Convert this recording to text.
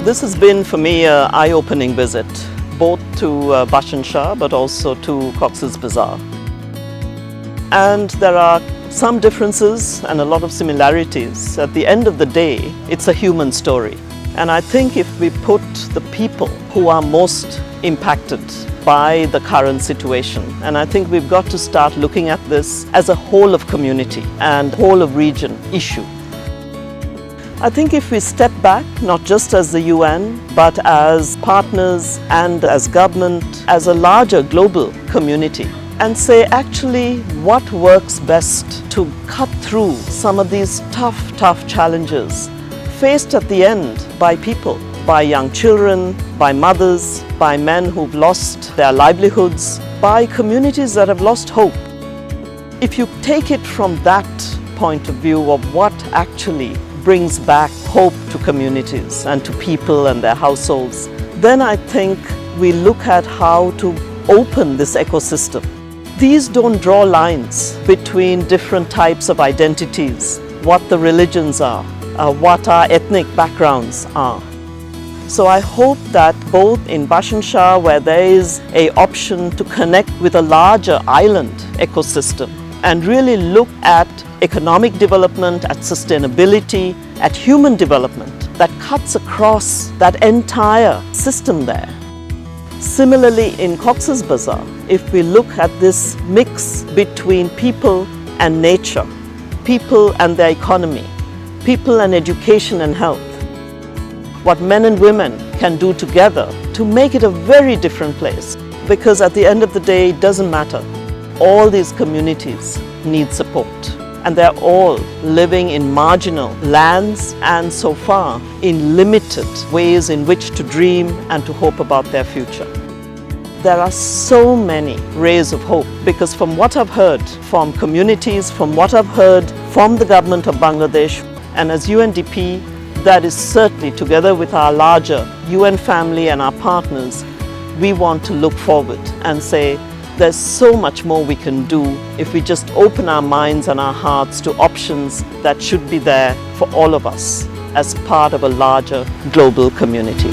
This has been for me an eye-opening visit, both to Bhashan Shah but also to Cox's Bazar. And there are some differences and a lot of similarities. At the end of the day, it's a human story. And I think if we put the people who are most impacted by the current situation, and I think we've got to start looking at this as a whole of community and whole of region issue. I think if we step back, not just as the UN, but as partners and as government, as a larger global community, and say actually what works best to cut through some of these tough challenges faced at the end by people, by young children, by mothers, by men who've lost their livelihoods, by communities that have lost hope. If you take it from that point of view of what actually brings back hope to communities and to people and their households, then I think we look at how to open this ecosystem. These don't draw lines between different types of identities, what the religions are, what our ethnic backgrounds are. So I hope that both in Bhashan Shah, where there is an option to connect with a larger island ecosystem and really look at economic development, at sustainability, at human development that cuts across that entire system there. Similarly, in Cox's Bazar, if we look at this mix between people and nature, people and their economy, people and education and health, what men and women can do together to make it a very different place. Because at the end of the day, it doesn't matter. All these communities need support. And they're all living in marginal lands and so far in limited ways in which to dream and to hope about their future. There are so many rays of hope because from what I've heard from communities, from what I've heard from the government of Bangladesh, and as UNDP, that is certainly together with our larger UN family and our partners, we want to look forward and say, there's so much more we can do if we just open our minds and our hearts to options that should be there for all of us as part of a larger global community.